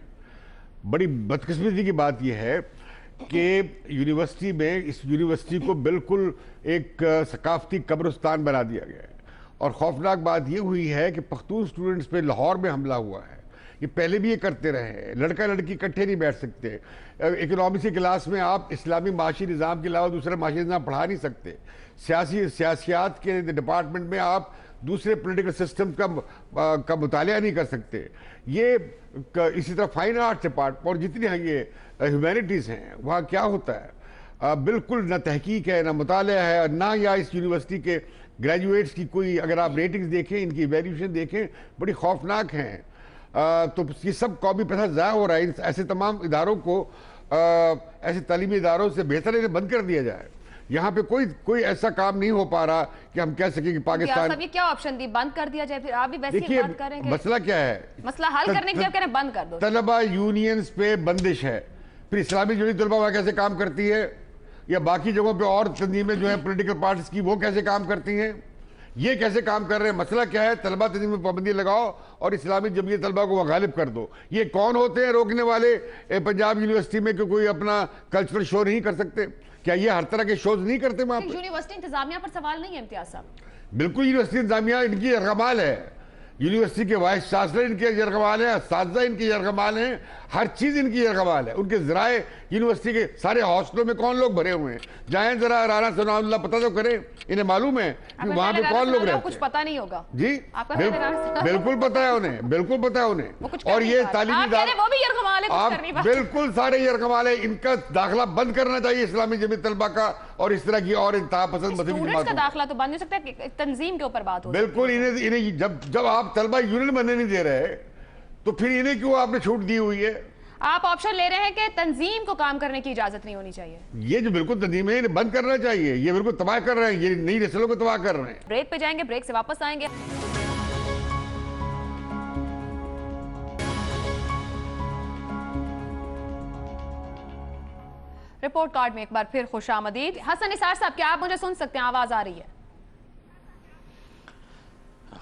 बड़ी बदकिस्मती की बात यह है कि यूनिवर्सिटी में, इस यूनिवर्सिटी को बिल्कुल एक सकाफती कब्रिस्तान बना दिया गया है। और खौफनाक बात यह हुई है कि पख्तून स्टूडेंट्स पे लाहौर में हमला हुआ है। ये पहले भी ये करते रहे हैं, लड़का लड़की इकट्ठे नहीं बैठ सकते। इकोनॉमिक्स की क्लास में आप इस्लामी माशी निज़ाम के अलावा दूसरा माशी निज़ाम पढ़ा नहीं सकते। सियासियात के डिपार्टमेंट में आप दूसरे पॉलिटिकल सिस्टम का मुतालिया नहीं कर सकते। ये इसी तरह फाइन आर्ट्स डिपार्टमेंट और जितनी हैं ये ह्यूमैनिटीज़ हैं, वहाँ क्या होता है? बिल्कुल ना तहकीक है, ना मुतालिया है, ना या इस यूनिवर्सिटी के ग्रेजुएट्स की कोई, अगर आप रेटिंग्स देखें, इनकी इवैल्यूएशन देखें, बड़ी खौफनाक हैं। तो ये सब कौमी पैसा ज़ाया हो रहा है। ऐसे तमाम इदारों को, ऐसे तालीमी इदारों से बेहतर इन्हें बंद कर दिया जाए। यहाँ पे कोई ऐसा काम नहीं हो पा रहा कि हम कह सकें कि पाकिस्तान। ये क्या ऑप्शन दी? बंद कर दिया जाए? फिर आप भी वैसे ही बात करेंगे। मसला क्या है? मसला हल करने के लिए कह रहे हैं बंद कर दो। तलबा यूनियंस पे बंदिश है, फिर इस्लामी जमीयत तलबा वहाँ कैसे काम करती है, या बाकी जगहों पे और तंजीमें जो है पॉलिटिकल पार्टीज की, वो कैसे काम करती हैं, ये कैसे काम कर रहे हैं? मसला क्या है? तलबा तंजीम में पाबंदी लगाओ और इस्लामी जमीयत तलबा को गालिब कर दो। ये कौन होते हैं रोकने वाले? पंजाब यूनिवर्सिटी में कि कोई अपना कल्चरल शो नहीं कर सकते? क्या ये हर तरह के शोज नहीं करते वहाँ पर? यूनिवर्सिटी इंतजामिया पर सवाल नहीं है इम्तियाज साहब? बिल्कुल, यूनिवर्सिटी इंतजामिया इनकी यरगमाल है, यूनिवर्सिटी के वाइस चांसलर इनके यरगमाल है, असातिज़ा इनके यरगमाल हैं, हर चीज़ इनकी यरगमाल है। उनके ज़राए यूनिवर्सिटी के सारे हॉस्टलों में कौन लोग भरे हुए हैं? जाएं जरा राना सनाउल्लाह पता तो करें, इन्हें मालूम है कि वहाँ पे कौन लोग रहते हैं। कुछ पता नहीं होगा जी, बिल्कुल पता है उन्हें, बिल्कुल पता है उन्हें। और ये तालीमी इदारे बिल्कुल सारे यरगमाल है, इनका दाखिला बंद करना चाहिए इस्लामी जमीयत तलबा का, और इस तरह की और इंतहा पसंद स्टूडेंट्स का दाखिला तो बंद नहीं सकता, तंजीम के ऊपर बात हो। बिल्कुल, इन्हें जब आप तलबा यूनियन बनने नहीं दे रहे तो फिर इन्हें क्यों आपने छूट दी हुई है? आप ऑप्शन ले रहे हैं कि तंजीम को काम करने की इजाजत नहीं होनी चाहिए। ये जो बिल्कुल तंजीम है इन्हें बंद करना चाहिए, ये बिल्कुल तबाह कर रहे हैं, ये नई नस्लों को तबाह कर रहे हैं। ब्रेक पे जाएंगे, ब्रेक से वापस आएंगे। रिपोर्ट कार्ड में एक बार फिर खुशामदीद। हसन निसार साहब, क्या आप मुझे सुन सकते हैं? आवाज आ रही है?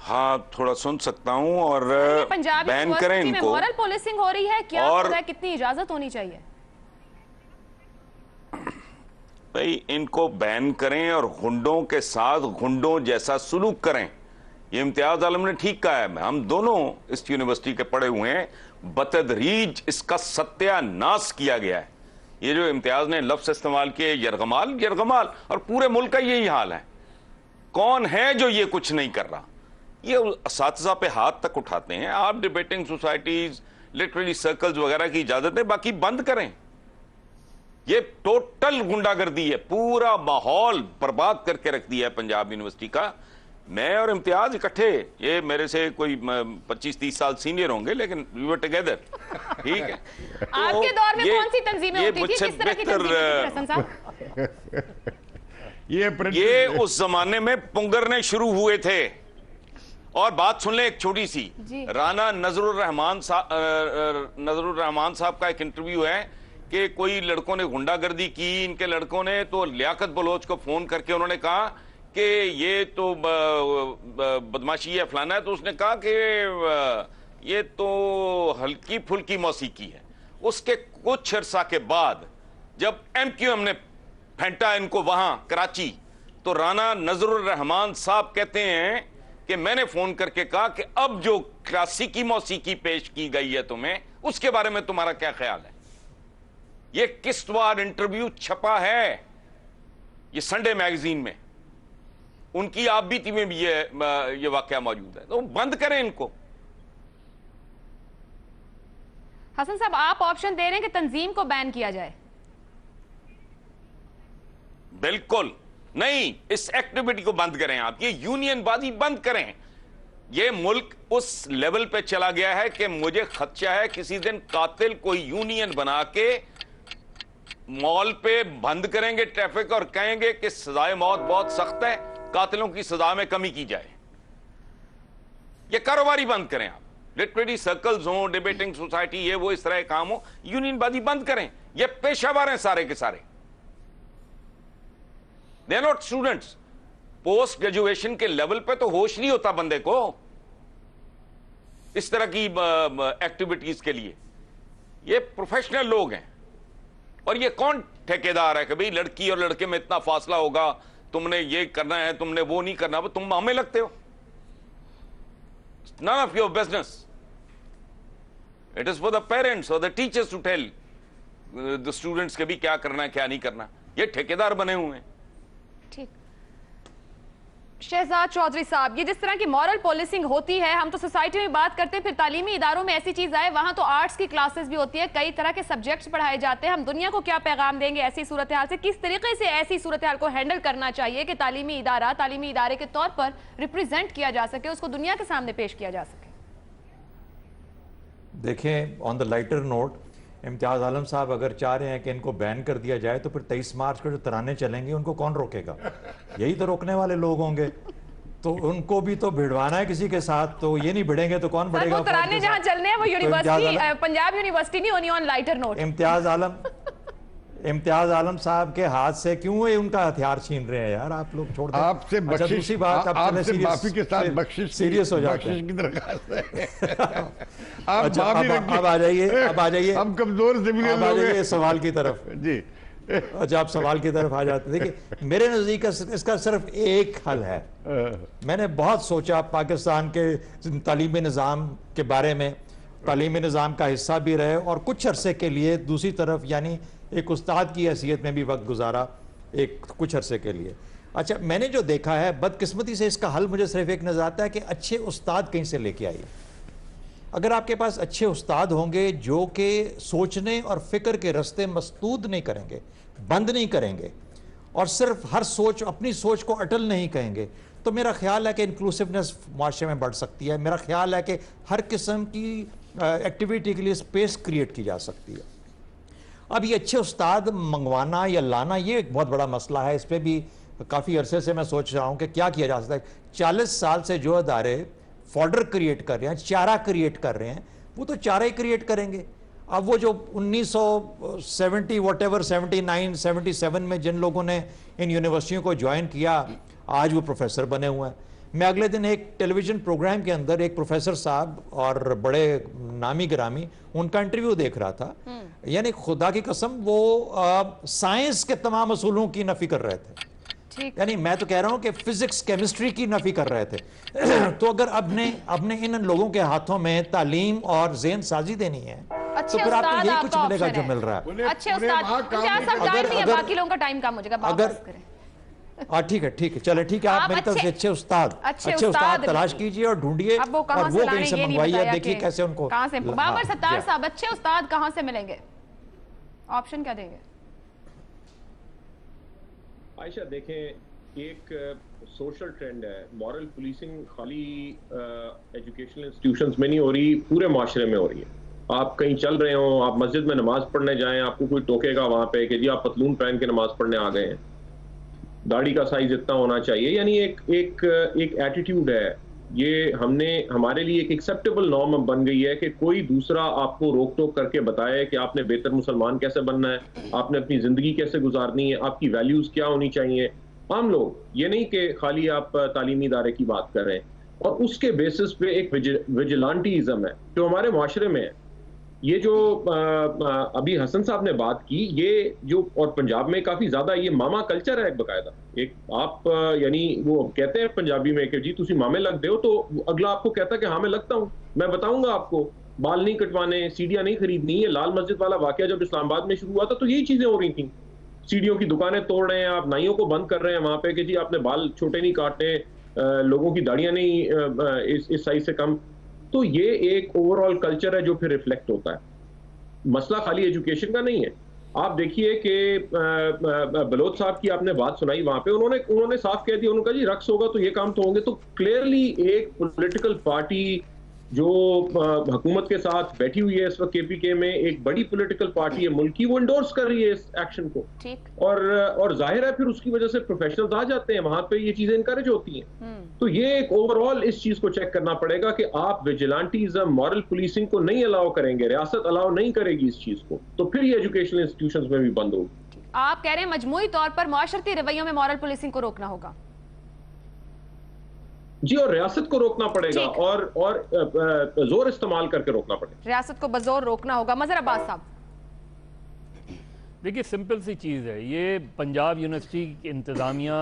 हाँ, थोड़ा सुन सकता हूँ। और बैन करें इनको। मॉरल पुलिसिंग हो रही है क्या? और कितनी इजाजत होनी चाहिए? भाई, इनको बैन करें और गुंडों के साथ गुंडों जैसा सुलूक करें। ये इम्तियाज आलम ने ठीक कहा है, हम दोनों इस यूनिवर्सिटी के पढ़े हुए हैं। बतदरीज इसका सत्यानाश किया गया है। ये जो इम्तियाज ने लफ्ज इस्तेमाल किए, यरगमाल यरगमाल, और पूरे मुल्क का यही हाल है। कौन है जो ये कुछ नहीं कर रहा? ये असातिज़ा पे हाथ तक उठाते हैं। आप डिबेटिंग सोसाइटीज, लिटरेरी सर्कल्स वगैरह की इजाजत है, बाकी बंद करें। ये टोटल गुंडागर्दी है, पूरा माहौल बर्बाद करके रख दिया है पंजाब यूनिवर्सिटी का। मैं और इम्तियाज इकट्ठे, ये मेरे से कोई 25-30 साल सीनियर होंगे, लेकिन वी वर टुगेदर, ठीक है। आपके दौर में कौन सी तंजीमें होती थी? किस तरह की तंजीमें? ये उस जमाने में पुंगरने शुरू हुए थे। और बात सुन ले एक छोटी सी, राना नजरुर रहमान साहब का एक इंटरव्यू है कि कोई लड़कों ने गुंडागर्दी की, इनके लड़कों ने, तो लियाकत बलोच को फोन करके उन्होंने कहा कि ये तो बदमाशी है, फलाना है। तो उसने कहा कि ये तो हल्की फुल्की मौसीकी है। उसके कुछ अर्सा के बाद जब MQM ने फेंटा इनको वहां कराची, तो राना नजरुर रहमान साहब कहते हैं कि मैंने फोन करके कहा कि अब जो क्लासिकी मौसीकी पेश की गई है तुम्हें, उसके बारे में तुम्हारा क्या ख्याल है? ये किस्तवार इंटरव्यू छपा है, ये संडे मैगजीन में, उनकी आप बीती में भी ये वाकया मौजूद है। तो बंद करें इनको। हसन साहब, आप ऑप्शन दे रहे हैं कि तंजीम को बैन किया जाए? बिल्कुल नहीं, इस एक्टिविटी को बंद करें आप, ये यूनियनबाजी बंद करें। ये मुल्क उस लेवल पे चला गया है कि मुझे खदशा है किसी दिन कातिल कोई यूनियन बना के मॉल पे बंद करेंगे ट्रैफिक और कहेंगे कि सजाए मौत बहुत सख्त है, कातिलों की सजा में कमी की जाए। ये कारोबारी बंद करें आप, लिटरेरी सर्कल्स हो, डिबेटिंग सोसाइटी, ये वो इस तरह काम हो, यूनियनबाजी बंद करें। ये पेशावर हैं सारे के सारे, they are not students. Post graduation के लेवल पे तो होश नहीं होता बंदे को इस तरह की एक्टिविटीज के लिए। ये प्रोफेशनल लोग हैं। और ये कौन ठेकेदार है कि भाई लड़की और लड़के में इतना फासला होगा, तुमने ये करना है, तुमने वो नहीं करना, तुम हमें लगते हो? None of your business. It is for the parents or the teachers to tell the students के भी क्या करना है क्या नहीं करना। ये ठेकेदार बने हुए हैं। ठीक। شہزاد چودھری صاحب، یہ جس طرح کی مورل پولیسنگ ہوتی ہے، ہم تو سوسائٹی میں بات کرتے ہیں، پھر تعلیمی اداروں میں ایسی چیز آئے، وہاں تو آرٹس کی کلاسز بھی ہوتی ہے، کئی طرح کے سبجیکٹس پڑھائے جاتے ہیں، ہم دنیا کو کیا پیغام دیں گے ایسی صورتحال سے؟ کس طریقے سے ایسی صورتحال کو ہینڈل کرنا چاہیے کہ تعلیمی ادارہ تعلیمی ادارے کے طور پر ریپریزنٹ کیا جا سکے، اس کو دنیا کے سامنے پیش کیا جا سکے؟ دیکھیں، آن دا لائٹر نوٹ، امتیاز عالم صاحب اگر چاہ رہے ہیں کہ ان کو بین کر دیا جائے تو پھر 23 مارچ کو جو ترانے چلیں گے ان کو کون روکے گا؟ یہی تو روکنے والے لوگ ہوں گے، تو ان کو بھی تو بھیڑوانا ہے کسی کے ساتھ، تو یہ نہیں بھیڑیں گے تو کون بھیڑے گا؟ وہ ترانے جہاں چلنے ہیں وہ یونیورسٹی، پنجاب یونیورسٹی نہیں ہونی آن لائٹر نوٹ۔ امتیاز عالم صاحب کے ہاتھ سے کیوں ان کا ہتھیار چھین رہے ہیں یار؟ آپ لوگ چھوڑ دیں۔ آپ سے بخشش، آپ سے معافی کے ساتھ بخشش سیریس ہو جاتے ہیں کی درخواست ہے۔ اب آ جائیے ہم کمزور زمینیں اب آ جائیے سوال کی طرف۔ جی اچھا، آپ سوال کی طرف آ جاتے ہیں۔ دیکھیں، میرے نزدیک اس کا صرف ایک حل ہے۔ میں نے بہت سوچا پاکستان کے تعلیمی نظام کے بارے میں، تعلیمی نظام کا حصہ بھی رہے اور کچھ عرصے کے لیے دوسری طرف یعنی ایک استاد کی حیثیت میں بھی وقت گزارا کچھ عرصے کے لیے۔ اچھا، میں نے جو دیکھا ہے، بدقسمتی سے اس کا حل مجھے صرف ایک نظر آتا ہے کہ اچھے استاد کہیں سے لے کے آئیے۔ اگر آپ کے پاس اچھے استاد ہوں گے جو کہ سوچنے اور فکر کے رستے مسدود نہیں کریں گے، بند نہیں کریں گے، اور صرف ہر اپنی سوچ کو اٹل نہیں کہیں گے، تو میرا خیال ہے کہ انکلوسیونیس معاشرے میں بڑھ سکتی ہے۔ میرا خیال ہے کہ ہر قسم کی ایکٹیویٹی کے لیے سپیس کریٹ کی جا سکتی ہے۔ اب یہ اچھے استاد منگوانا یا لانا یہ ایک بہت بڑا مسئلہ ہے، اس پہ بھی کافی عرصے سے میں سوچ رہا ہوں کہ کیا کیا جا سکتا ہے۔ 40 سال سے جو ادارے فوڈر کریٹ کر رہے ہیں، چارہ کریٹ کر رہے ہیں، وہ تو چارہ ہی کریٹ کریں گے۔ اب وہ جو 1970 واٹ ایور 79 77 میں جن لوگوں نے ان یونیورسٹیوں کو جوائن کیا، آج وہ پروفیسر بنے ہوئے ہیں۔ میں اگلے دن ایک ٹیلی ویژن پروگرام کے اندر ایک پروفیسر صاحب اور بڑے نامی گرامی ان کا انٹرویو دیکھ رہا تھا، یعنی خدا کی قسم وہ سائنس کے تمام اصولوں کی نفی کر رہے تھے، یعنی میں تو کہہ رہا ہوں کہ فزکس کیمسٹری کی نفی کر رہے تھے۔ تو اگر اب نے ان لوگوں کے ہاتھوں میں تعلیم اور ذہن سازی دینی ہے تو پھر آپ کو یہی کچھ ملے گا جو مل رہا ہے۔ اچھے استاد، باقی لوگوں کا ٹائم کم ہو جائے گا، بات کریں۔ ٹھیک ہے، چلے ٹھیک ہے، آپ میری طرف سے اچھے استاد تلاش کیجئے اور ڈھونڈیے، اور وہ کہیں سے منگوائیے، دیکھیے کیسے ان کو۔ بابر ستار صاحب، اچھے استاد کہاں سے ملیں گے؟ آپشن کیا دیں گے؟ عائشہ دیکھیں، ایک سوشل ٹرینڈ ہے، مورل پولیسنگ خالی ایجوکیشنل انسٹیٹیوشنز میں نہیں ہو رہی، پورے معاشرے میں ہو رہی ہے۔ آپ کہیں چل رہے ہوں، آپ مسجد میں نماز پڑھنے جائیں، آپ کو کوئی ٹوکے گا وہاں پہ کہ جی آپ پتلون پہن کے نماز پڑھنے آ گئے ہیں، داڑھی کا سائز اتنا ہونا چاہیے، یعنی ایک ایٹیٹیوڈ ہے۔ یہ ہمارے لیے ایک ایکسیپٹیبل نارم بن گئی ہے کہ کوئی دوسرا آپ کو روک ٹوک کر کے بتائے کہ آپ نے بہتر مسلمان کیسے بننا ہے، آپ نے اپنی زندگی کیسے گزارنی ہے، آپ کی ویلیوز کیا ہونی چاہیے۔ عام لوگ، یہ نہیں کہ خالی آپ تعلیمی ادارے کی بات کر رہے ہیں، اور اس کے بیسس پہ ایک ویجیلانٹیزم ہے جو ہمارے معاشرے میں ہے۔ یہ جو ابھی حسن صاحب نے بات کی، یہ جو اور پنجاب میں کافی زیادہ یہ ماما کلچر ہے، ایک باقاعدہ ایک آپ یعنی وہ کہتے ہیں پنجابی میں کہ جی تسی مامے لگ دے ہو، تو اگلا آپ کو کہتا ہے کہ ہاں میں لگتا ہوں، میں بتاؤں گا آپ کو، بال نہیں کٹوانے، سیڑھیاں نہیں خریدنی۔ یہ لال مسجد والا واقعہ جب اسلام آباد میں شروع ہوا تھا تو یہی چیزیں ہو رہی تھیں، سیڑھیوں کی دکانیں توڑ رہے ہیں آپ، نائیوں کو بند کر رہے ہیں وہاں پہ کہ جی آپ نے بال چھوٹے نہیں کاٹنے، لوگوں کی داڑیاں نہیں اس سائز سے کم۔ تو یہ ایک اوور آل کلچر ہے جو پھر ریفلیکٹ ہوتا ہے۔ مسئلہ خالی ایجوکیشن کا نہیں ہے۔ آپ دیکھیے کہ بلوچ صاحب کی آپ نے بات سنائی، وہاں پہ انہوں نے صاف کہہ دیا، انہوں نے کہا جی رقص ہوگا تو یہ کام تو ہوں گے۔ تو کلیئرلی ایک پولیٹیکل پارٹی جو حکومت کے ساتھ بیٹھی ہوئی ہے اس وقت کے پی کے میں، ایک بڑی پولیٹیکل پارٹی ہے ملک کی، وہ انڈورس کر رہی ہے اس ایکشن کو، اور ظاہر ہے پھر اس کی وجہ سے پروفیشنلز آ جاتے ہیں وہاں پہ، یہ چیزیں انکریج ہوتی ہیں۔ تو یہ ایک اوور آل اس چیز کو چیک کرنا پڑے گا کہ آپ ویجیلانٹیزم، مورل پولیسنگ کو نہیں الاؤ کریں گے، ریاست الاؤ نہیں کرے گی اس چیز کو، تو پھر یہ ایجوکیشنل انسٹیٹیوشنز میں بھی بند ہوگی۔ آپ کہہ رہے ہیں مجموعی طور پر معاشرتی رویوں میں مورل پولیسنگ کو روکنا ہوگا؟ جی، اور ریاست کو روکنا پڑے گا، اور زور استعمال کر کے روکنا پڑے گا، ریاست کو بزور روکنا ہوگا۔ مظہر عباس صاحب، دیکھیے سمپل سی چیز ہے، یہ پنجاب یونیورسٹی کی انتظامیہ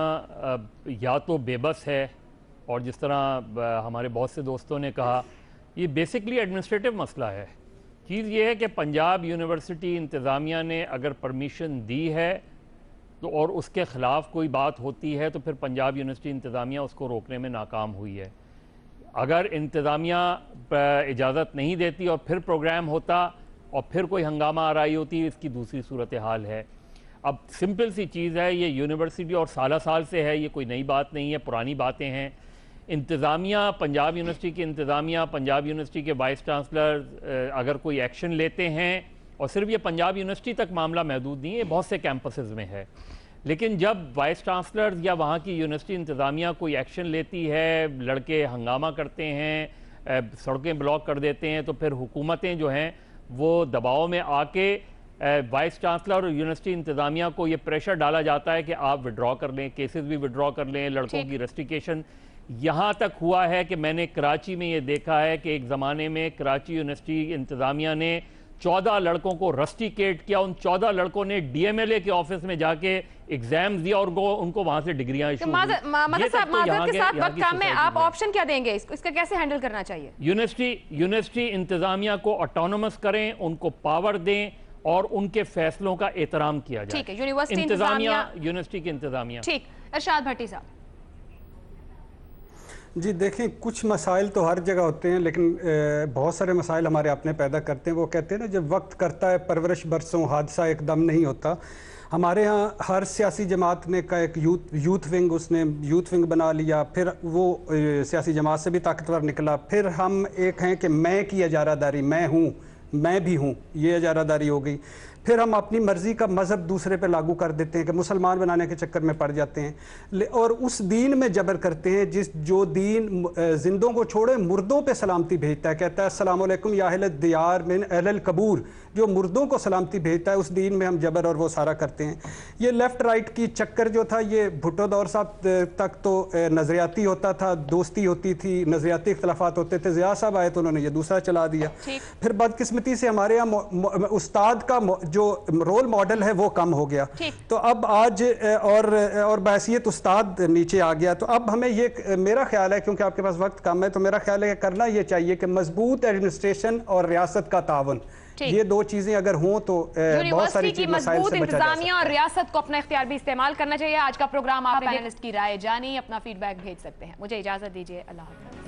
یا تو بے بس ہے، اور جس طرح ہمارے بہت سے دوستوں نے کہا یہ بیسکلی ایڈمنسٹریٹو مسئلہ ہے۔ چیز یہ ہے کہ پنجاب یونیورسٹی انتظامیہ نے اگر پرمیشن دی ہے تو اور اس کے خلاف کوئی بات ہوتی ہے تو پھر پنجاب یونیورسٹی انتظامیہ اس کو روکنے میں ناکام ہوئی ہے. اگر انتظامیہ اجازت نہیں دیتی اور پھر پروگرام ہوتا اور پھر کوئی ہنگامہ آرائی ہوتی، اس کی دوسری صورتحال ہے. اب سمپل سی چیز ہے، یہ یونیورسٹی اور سالہ سال سے ہے، یہ کوئی نئی بات نہیں ہے، پرانی باتیں ہیں. انتظامیہ، پنجاب یونیورسٹی کی انتظامیہ، پنجاب یونیورسٹی کے وائس چانسلر اگر کوئی ایکشن لیتے ہیں، اور صرف یہ پنجاب یونیورسٹی تک معاملہ محدود نہیں ہے، بہت سے کیمپسز میں ہے، لیکن جب وائس چانسلر یا وہاں کی یونیورسٹی انتظامیہ کوئی ایکشن لیتی ہے، لڑکے ہنگامہ کرتے ہیں، سڑکیں بلاک کر دیتے ہیں، تو پھر حکومتیں جو ہیں وہ دباؤ میں آ کے وائس چانسلر اور یونیورسٹی انتظامیہ کو یہ پریشر ڈالا جاتا ہے کہ آپ وڈرا کر لیں، کیسز بھی وڈرا کر لیں، لڑکوں کی رسٹیکیشن. یہاں تک ہوا ہے کہ میں نے کراچی میں یہ دیکھا ہے کہ ایک زمانے میں کراچی یونیورسٹی انتظامیہ نے 14 لڑکوں کو رسٹیکیٹ کیا. ان 14 لڑکوں نے ڈی ایم ایل اے کے آفس میں جا کے ایگزامز دیا اور ان کو وہاں سے ڈگریاں ایشو ہوئی. مدد صاحب، معذرت کے ساتھ وقت کم ہے، آپ آپشن کیا دیں گے، اس کا کیسے ہینڈل کرنا چاہیے؟ یونیورسٹی انتظامیہ کو آٹونومس کریں، ان کو پاور دیں اور ان کے فیصلوں کا احترام کیا جائے. ٹھیک ہے، یونیورسٹی انتظامیہ، یونیورسٹی کی انتظامیہ. ٹھیک. ارشاد بھٹی صاحب. جی دیکھیں، کچھ مسائل تو ہر جگہ ہوتے ہیں، لیکن بہت سارے مسائل ہمارے اپنے پیدا کرتے ہیں. وہ کہتے ہیں نا، جب وقت کرتا ہے پرورش برسوں، حادثہ ایک دم نہیں ہوتا. ہمارے ہاں ہر سیاسی جماعت نے کا ایک یوتھ ونگ، اس نے یوتھ ونگ بنا لیا، پھر وہ سیاسی جماعت سے بھی طاقتور نکلا. پھر ہم ایک ہیں کہ میں کی اجارہ داری، میں ہوں، میں بھی ہوں، یہ اجارہ داری ہو گئی. پھر ہم اپنی مرضی کا مذہب دوسرے پہ لاگو کر دیتے ہیں کہ مسلمان بنانے کے چکر میں پڑ جاتے ہیں، اور اس دین میں جبر کرتے ہیں جو دین زندوں کو چھوڑے مردوں پہ سلامتی بھیجتا ہے. کہتا ہے السلام علیکم یا اہل الدیار من اہل القبور، جو مردوں کو سلامتی بھیجتا ہے، اس دین میں ہم جبر اور وہ سارا کرتے ہیں. یہ لیفٹ رائٹ کی چکر جو تھا، یہ بھٹو دور صاحب تک تو نظریاتی ہوتا تھا، دوستی ہوتی تھی، نظریاتی اختلافات ہوتے تھے. ضیاء صاحب آئے تو انہوں نے یہ دوسرا چلا دیا. پھر بدقسمتی سے ہمارے یہاں استاد کا جو رول ماڈل ہے وہ کم ہو گیا، تو اب آج اور بحیثیت استاد نیچے آ گیا. تو اب ہمیں یہ، میرا خیال ہے، کیونکہ آپ کے پاس وقت کم ہے، تو میرا خیال ہے کہ کرنا یہ چاہیے کہ مضبوط ایڈمنسٹریشن اور ریاست کا تعاون، یہ دو چیزیں اگر ہوں تو بہت ساری یونیورسٹی کی مضبوط انتظامیہ اور ریاست کو اپنا اختیار بھی استعمال کرنا چاہیے. آج کا پروگرام آپ پینلسٹ کی رائے جانی، اپنا فیڈ بیک بھیج سکتے ہیں. مجھے اجازت دیجیے، اللہ حافظ.